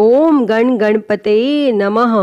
ओम गण गणपते नमः।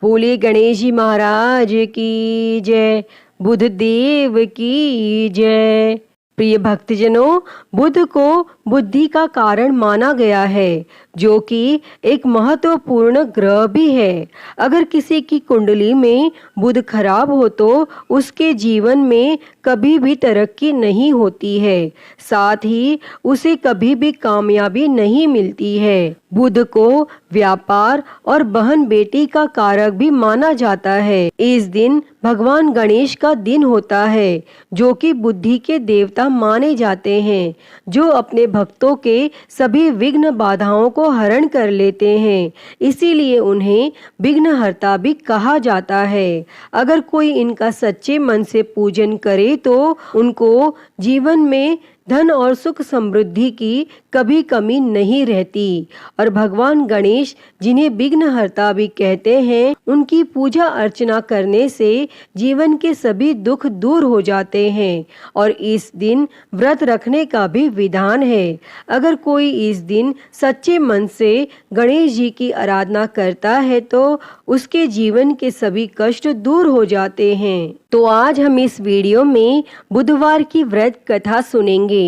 बोले गणेश जी महाराज की जय, बुध देव की जय। प्रिय भक्तजनों, बुध को बुद्धि का कारण माना गया है, जो कि एक महत्वपूर्ण ग्रह भी है। अगर किसी की कुंडली में बुध खराब हो तो उसके जीवन में कभी भी तरक्की नहीं होती है, साथ ही उसे कभी भी कामयाबी नहीं मिलती है। बुध को व्यापार और बहन बेटी का कारक भी माना जाता है। इस दिन भगवान गणेश का दिन होता है, जो कि बुद्धि के देवता माने जाते हैं, जो अपने भक्तों के सभी विघ्न बाधाओं को हरण कर लेते हैं। इसीलिए उन्हें विघ्नहर्ता भी कहा जाता है। अगर कोई इनका सच्चे मन से पूजन करे तो उनको जीवन में धन और सुख समृद्धि की कभी कमी नहीं रहती। और भगवान गणेश, जिन्हें विघ्नहर्ता भी कहते हैं, उनकी पूजा अर्चना करने से जीवन के सभी दुख दूर हो जाते हैं। और इस दिन व्रत रखने का भी विधान है। अगर कोई इस दिन सच्चे मन से गणेश जी की आराधना करता है तो उसके जीवन के सभी कष्ट दूर हो जाते हैं। तो आज हम इस वीडियो में बुधवार की व्रत कथा सुनेंगे।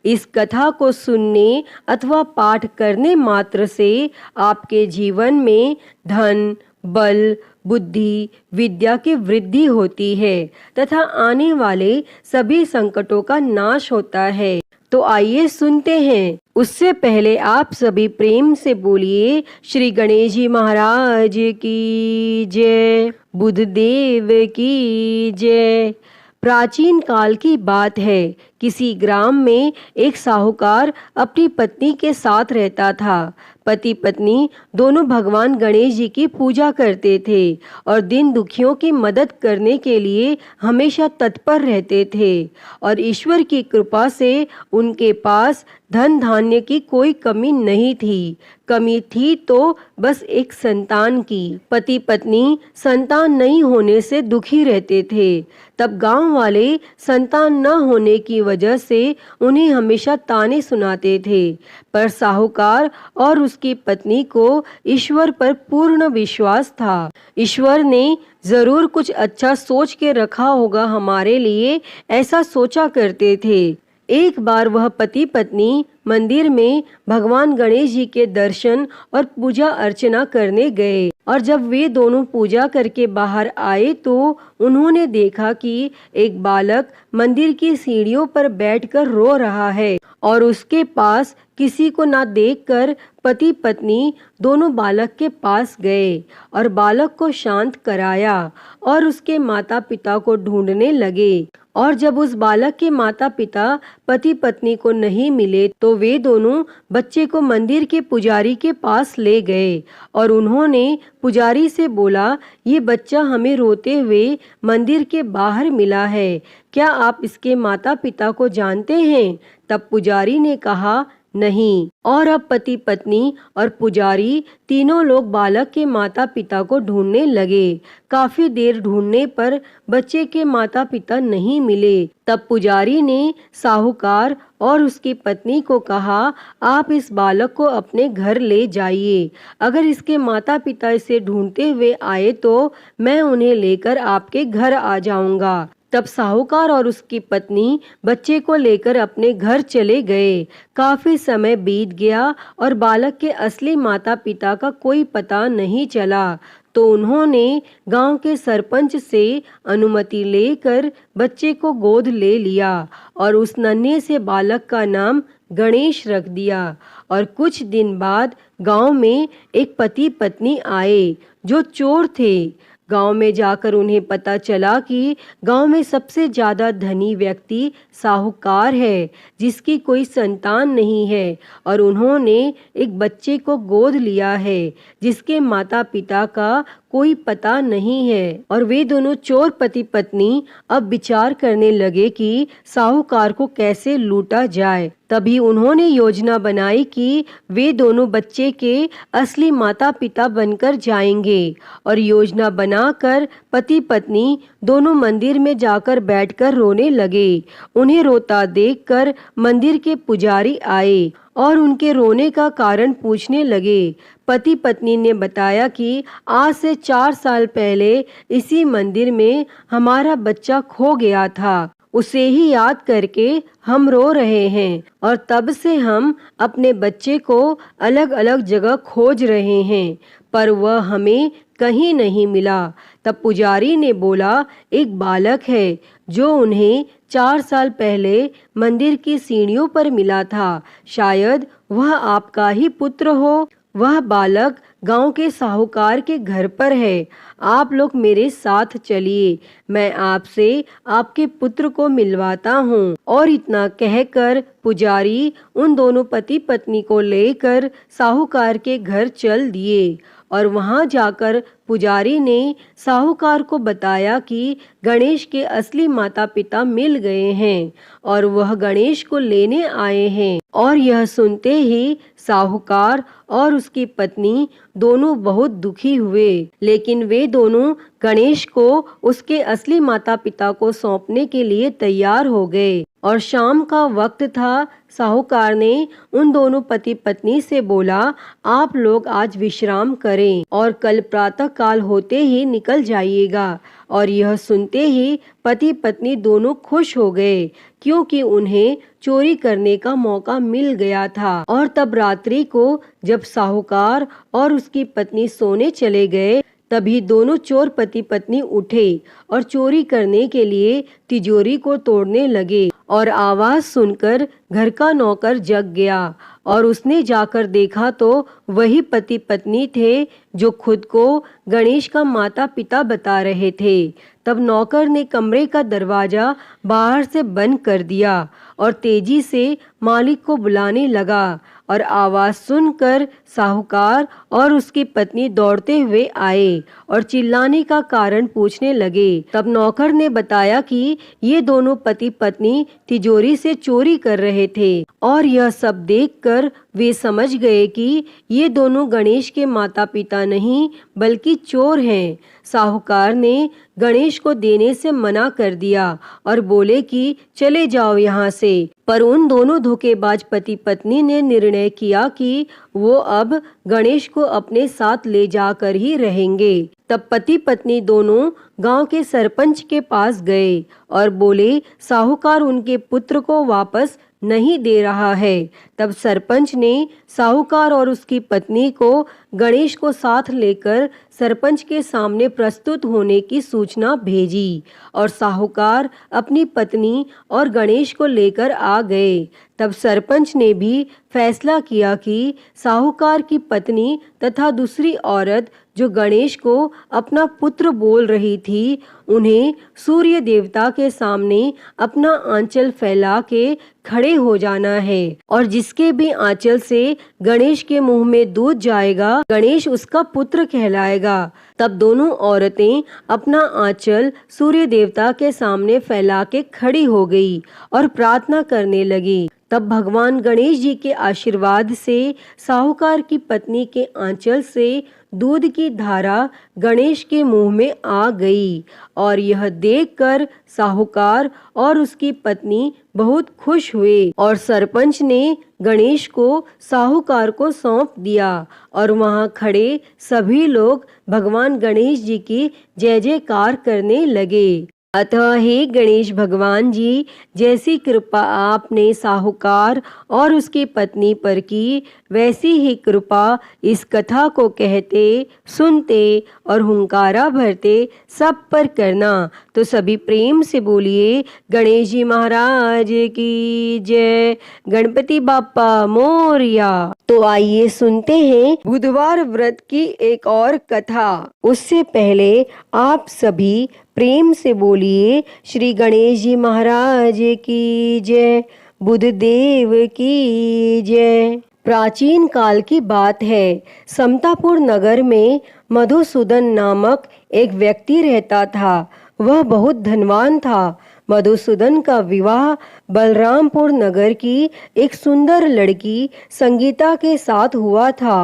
इस कथा को सुनने अथवा पाठ करने मात्र से आपके जीवन में धन, बल, बुद्धि, विद्या की वृद्धि होती है तथा आने वाले सभी संकटों का नाश होता है। तो आइए सुनते हैं। उससे पहले आप सभी प्रेम से बोलिए श्री गणेश जी महाराज की जय, बुध देव की जय। प्राचीन काल की बात है। किसी ग्राम में एक साहूकार अपनी पत्नी के साथ रहता था। पति पत्नी दोनों भगवान गणेश जी की पूजा करते थे और दिन दुखियों की मदद करने के लिए हमेशा तत्पर रहते थे। और ईश्वर की कृपा से उनके पास धन धान्य की कोई कमी नहीं थी। कमी थी तो बस एक संतान की। पति पत्नी संतान नहीं होने से दुखी रहते थे। तब गांव वाले संतान न होने की वजह से उन्हें हमेशा ताने सुनाते थे। पर साहूकार और उसकी पत्नी को ईश्वर पर पूर्ण विश्वास था। ईश्वर ने जरूर कुछ अच्छा सोच के रखा होगा हमारे लिए, ऐसा सोचा करते थे। एक बार वह पति पत्नी मंदिर में भगवान गणेश जी के दर्शन और पूजा अर्चना करने गए। और जब वे दोनों पूजा करके बाहर आए तो उन्होंने देखा कि एक बालक मंदिर की सीढ़ियों पर बैठकर रो रहा है। और उसके पास किसी को ना देखकर पति पत्नी दोनों बालक के पास गए और बालक को शांत कराया और उसके माता पिता को ढूंढने लगे। और जब उस बालक के माता पिता पति पत्नी को नहीं मिले तो वे दोनों बच्चे को मंदिर के पुजारी के पास ले गए और उन्होंने पुजारी से बोला, ये बच्चा हमें रोते हुए मंदिर के बाहर मिला है, क्या आप इसके माता पिता को जानते हैं? तब पुजारी ने कहा, नहीं। और अब पति पत्नी और पुजारी तीनों लोग बालक के माता पिता को ढूंढने लगे। काफी देर ढूंढने पर बच्चे के माता पिता नहीं मिले। तब पुजारी ने साहूकार और उसकी पत्नी को कहा, आप इस बालक को अपने घर ले जाइए। अगर इसके माता पिता इसे ढूंढते हुए आए तो मैं उन्हें लेकर आपके घर आ जाऊंगा। तब साहूकार और उसकी पत्नी बच्चे को लेकर अपने घर चले गए। काफी समय बीत गया और बालक के असली माता पिता का कोई पता नहीं चला। तो उन्होंने गांव के सरपंच से अनुमति लेकर बच्चे को गोद ले लिया और उस नन्हे से बालक का नाम गणेश रख दिया। और कुछ दिन बाद गांव में एक पति पत्नी आए जो चोर थे। गांव में जाकर उन्हें पता चला कि गांव में सबसे ज्यादा धनी व्यक्ति साहूकार है, जिसकी कोई संतान नहीं है और उन्होंने एक बच्चे को गोद लिया है जिसके माता पिता का कोई पता नहीं है। और वे दोनों चोर पति पत्नी अब विचार करने लगे कि साहूकार को कैसे लूटा जाए। तभी उन्होंने योजना बनाई कि वे दोनों बच्चे के असली माता पिता बनकर जाएंगे और योजना बनाकर पति पत्नी दोनों मंदिर में जाकर बैठकर रोने लगे। उन्हें रोता देखकर मंदिर के पुजारी आए और उनके रोने का कारण पूछने लगे। पति पत्नी ने बताया कि आज से 4 साल पहले इसी मंदिर में हमारा बच्चा खो गया था, उसे ही याद करके हम रो रहे हैं और तब से हम अपने बच्चे को अलग अलग जगह खोज रहे हैं, पर वह हमें कहीं नहीं मिला। तब पुजारी ने बोला, एक बालक है जो उन्हें 4 साल पहले मंदिर की सीढ़ियों पर मिला था, शायद वह आपका ही पुत्र हो। वह बालक गांव के साहूकार के घर पर है, आप लोग मेरे साथ चलिए, मैं आपसे आपके पुत्र को मिलवाता हूँ। और इतना कहकर पुजारी उन दोनों पति पत्नी को लेकर साहूकार के घर चल दिए और वहां जाकर पुजारी ने साहूकार को बताया कि गणेश के असली माता पिता मिल गए हैं और वह गणेश को लेने आए हैं। और यह सुनते ही साहूकार और उसकी पत्नी दोनों बहुत दुखी हुए, लेकिन वे दोनों गणेश को उसके असली माता पिता को सौंपने के लिए तैयार हो गए। और शाम का वक्त था। साहूकार ने उन दोनों पति पत्नी से बोला, आप लोग आज विश्राम करें और कल प्रातः काल होते ही निकल जाइएगा। और यह सुनते ही पति पत्नी दोनों खुश हो गए, क्योंकि उन्हें चोरी करने का मौका मिल गया था। और तब रात्रि को जब साहूकार और उसकी पत्नी सोने चले गए, तभी दोनों चोर पति पत्नी उठे और चोरी करने के लिए तिजोरी को तोड़ने लगे। और आवाज सुनकर घर का नौकर जग गया और उसने जाकर देखा तो वही पति पत्नी थे जो खुद को गणेश का माता पिता बता रहे थे। तब नौकर ने कमरे का दरवाजा बाहर से बंद कर दिया और तेजी से मालिक को बुलाने लगा। और आवाज सुनकर साहूकार और उसकी पत्नी दौड़ते हुए आए और चिल्लाने का कारण पूछने लगे। तब नौकर ने बताया कि ये दोनों पति पत्नी तिजोरी से चोरी कर रहे थे। और यह सब देखकर वे समझ गए कि ये दोनों गणेश के माता पिता नहीं बल्कि चोर हैं। साहूकार ने गणेश को देने से मना कर दिया और बोले कि चले जाओ यहाँ से। पर उन दोनों धोखेबाज पति पत्नी ने निर्णय किया कि वो अब गणेश को अपने साथ ले जाकर ही रहेंगे। तब पति पत्नी दोनों गांव के सरपंच के पास गए और बोले, साहूकार उनके पुत्र को वापस नहीं दे रहा है। तब सरपंच ने साहूकार और उसकी पत्नी को गणेश को साथ लेकर सरपंच के सामने प्रस्तुत होने की सूचना भेजी और साहूकार अपनी पत्नी और गणेश को लेकर आ गए। तब सरपंच ने भी फैसला किया कि साहूकार की पत्नी तथा दूसरी औरत जो गणेश को अपना पुत्र बोल रही थी, उन्हें सूर्य देवता के सामने अपना आंचल फैला के खड़े हो जाना है और जिसके भी आंचल से गणेश के मुंह में दूध जाएगा, गणेश उसका पुत्र कहलाएगा। तब दोनों औरतें अपना आंचल सूर्य देवता के सामने फैला के खड़ी हो गई और प्रार्थना करने लगी। तब भगवान गणेश जी के आशीर्वाद से साहूकार की पत्नी के आंचल से दूध की धारा गणेश के मुंह में आ गई और यह देखकर साहूकार और उसकी पत्नी बहुत खुश हुए और सरपंच ने गणेश को साहूकार को सौंप दिया और वहां खड़े सभी लोग भगवान गणेश जी की जय जयकार करने लगे। अतः हे गणेश भगवान जी, जैसी कृपा आपने साहूकार और उसकी पत्नी पर की, वैसी ही कृपा इस कथा को कहते, सुनते और हुंकारा भरते सब पर करना। तो सभी प्रेम से बोलिए, गणेश जी महाराज की जय, गणपति बाप्पा मोरया। तो आइए सुनते हैं बुधवार व्रत की एक और कथा। उससे पहले आप सभी प्रेम से बोलिए, श्री गणेश जी महाराज की जय, बुध देव की जय। प्राचीन काल की बात है। समतापुर नगर में मधुसूदन नामक एक व्यक्ति रहता था। वह बहुत धनवान था। मधुसूदन का विवाह बलरामपुर नगर की एक सुंदर लड़की संगीता के साथ हुआ था।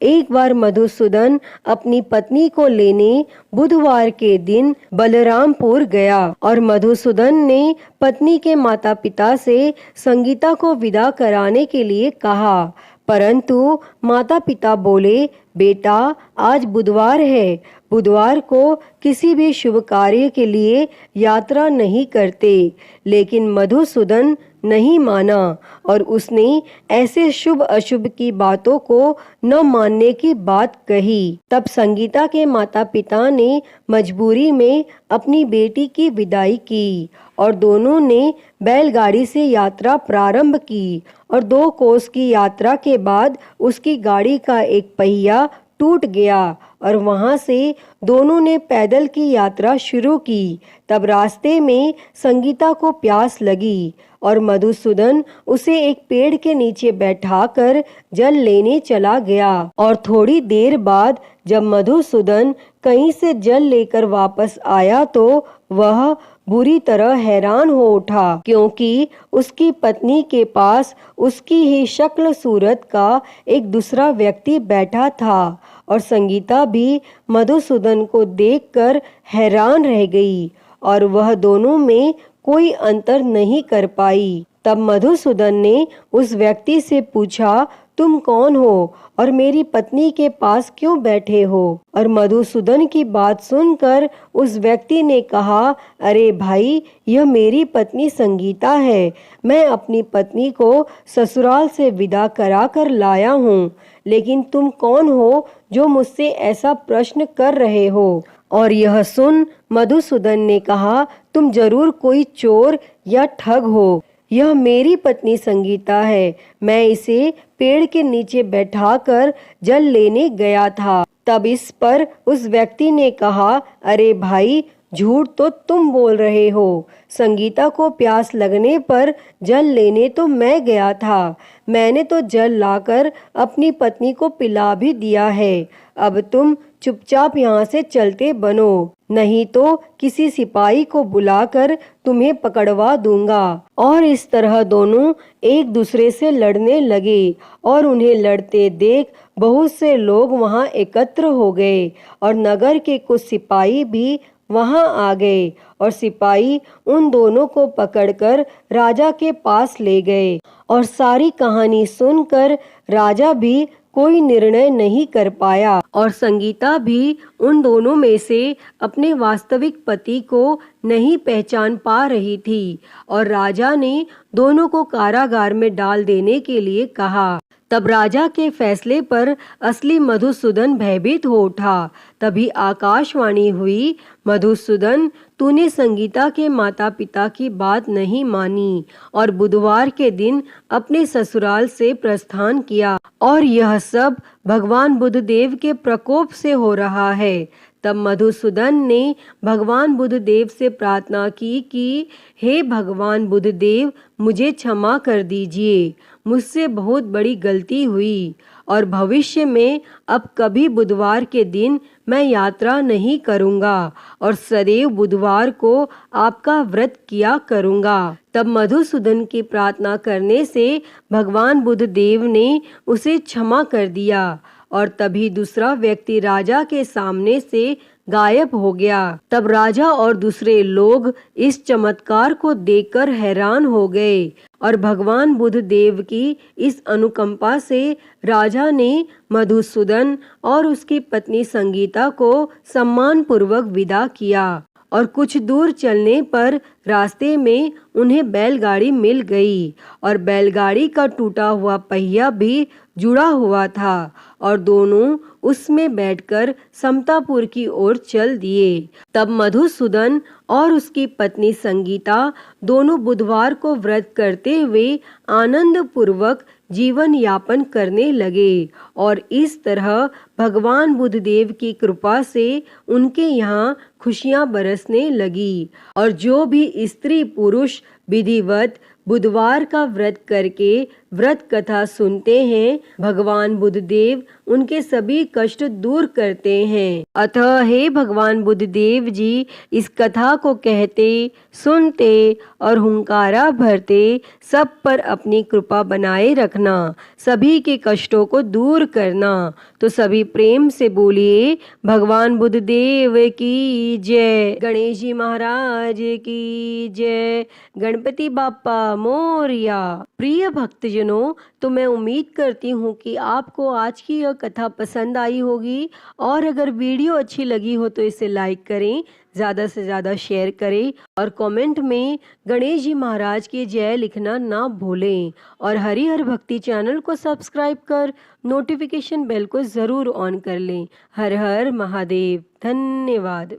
एक बार मधुसूदन अपनी पत्नी को लेने बुधवार के दिन बलरामपुर गया और मधुसूदन ने पत्नी के माता पिता से संगीता को विदा कराने के लिए कहा, परंतु माता पिता बोले, बेटा आज बुधवार है, बुधवार को किसी भी शुभ कार्य के लिए यात्रा नहीं करते। लेकिन मधुसूदन नहीं माना और उसने ऐसे शुभ अशुभ की बातों को न मानने की बात कही। तब संगीता के माता पिता ने मजबूरी में अपनी बेटी की विदाई की और दोनों ने बैलगाड़ी से यात्रा प्रारंभ की और 2 कोस की यात्रा के बाद उसकी गाड़ी का एक पहिया टूट गया और वहां से दोनों ने पैदल की यात्रा शुरू की। तब रास्ते में संगीता को प्यास लगी और मधुसूदन उसे एक पेड़ के नीचे बैठाकर जल लेने चला गया और थोड़ी देर बाद जब मधुसूदन कहीं से जल लेकर वापस आया तो वह बुरी तरह हैरान हो उठा, क्योंकि उसकी पत्नी के पास उसकी ही शक्ल सूरत का एक दूसरा व्यक्ति बैठा था और संगीता भी मधुसूदन को देखकर हैरान रह गई और वह दोनों में कोई अंतर नहीं कर पाई। तब मधुसूदन ने उस व्यक्ति से पूछा, तुम कौन हो और मेरी पत्नी के पास क्यों बैठे हो? और मधुसूदन की बात सुनकर उस व्यक्ति ने कहा, अरे भाई, यह मेरी पत्नी संगीता है। मैं अपनी पत्नी को ससुराल से विदा करा कर लाया हूँ, लेकिन तुम कौन हो जो मुझसे ऐसा प्रश्न कर रहे हो? और यह सुन मधुसूदन ने कहा, तुम जरूर कोई चोर या ठग हो। यह मेरी पत्नी संगीता है, मैं इसे पेड़ के नीचे बैठाकर जल लेने गया था। तब इस पर उस व्यक्ति ने कहा, अरे भाई, झूठ तो तुम बोल रहे हो। संगीता को प्यास लगने पर जल लेने तो मैं गया था। मैंने तो जल लाकर अपनी पत्नी को पिला भी दिया है। अब तुम चुपचाप यहाँ से चलते बनो, नहीं तो किसी सिपाही को बुलाकर तुम्हें पकड़वा दूंगा। और इस तरह दोनों एक दूसरे से लड़ने लगे और उन्हें लड़ते देख बहुत से लोग वहां एकत्र हो गए और नगर के कुछ सिपाही भी वहां आ गए और सिपाही उन दोनों को पकड़कर राजा के पास ले गए। और सारी कहानी सुनकर राजा भी कोई निर्णय नहीं कर पाया और संगीता भी उन दोनों में से अपने वास्तविक पति को नहीं पहचान पा रही थी और राजा ने दोनों को कारागार में डाल देने के लिए कहा। तब राजा के फैसले पर असली मधुसूदन भयभीत हो उठा। तभी आकाशवाणी हुई, मधुसूदन, तूने संगीता के माता पिता की बात नहीं मानी और बुधवार के दिन अपने ससुराल से प्रस्थान किया और यह सब भगवान बुद्धदेव के प्रकोप से हो रहा है। तब मधुसूदन ने भगवान बुद्धदेव से प्रार्थना की कि हे भगवान बुद्धदेव, मुझे क्षमा कर दीजिए, मुझसे बहुत बड़ी गलती हुई और भविष्य में अब कभी बुधवार के दिन मैं यात्रा नहीं करूंगा और सदैव बुधवार को आपका व्रत किया करूंगा। तब मधुसूदन की प्रार्थना करने से भगवान बुद्धदेव ने उसे क्षमा कर दिया और तभी दूसरा व्यक्ति राजा के सामने से गायब हो गया। तब राजा और दूसरे लोग इस चमत्कार को देखकर हैरान हो गए और भगवान बुद्धदेव की इस अनुकंपा से राजा ने मधुसूदन और उसकी पत्नी संगीता को सम्मान पूर्वक विदा किया और कुछ दूर चलने पर रास्ते में उन्हें बैलगाड़ी मिल गई और बैलगाड़ी का टूटा हुआ पहिया भी जुड़ा हुआ था और दोनों उसमें बैठकर समतापुर की ओर चल दिए। तब मधुसूदन और उसकी पत्नी संगीता दोनों बुधवार को व्रत करते हुए आनंद पूर्वक जीवन यापन करने लगे और इस तरह भगवान बुद्धदेव की कृपा से उनके यहाँ खुशियाँ बरसने लगी और जो भी स्त्री पुरुष विधिवत बुधवार का व्रत करके व्रत कथा सुनते हैं, भगवान बुद्धदेव उनके सभी कष्ट दूर करते हैं। अतः हे भगवान बुद्धदेव जी, इस कथा को कहते, सुनते और हुंकारा भरते सब पर अपनी कृपा बनाए रखना, सभी के कष्टों को दूर करना। तो सभी प्रेम से बोलिए भगवान बुद्धदेव की जय, गणेश जी महाराज की जय, गणपति बाप्पा मोरया। प्रिय भक्तजनों, तो मैं उम्मीद करती हूँ कि आपको आज की यह कथा पसंद आई होगी, और अगर वीडियो अच्छी लगी हो तो इसे लाइक करें, ज़्यादा से ज़्यादा शेयर करें और कमेंट में गणेश जी महाराज की जय लिखना ना भूलें। और हरिहर भक्ति चैनल को सब्सक्राइब कर नोटिफिकेशन बेल को ज़रूर ऑन कर लें। हर हर महादेव। धन्यवाद।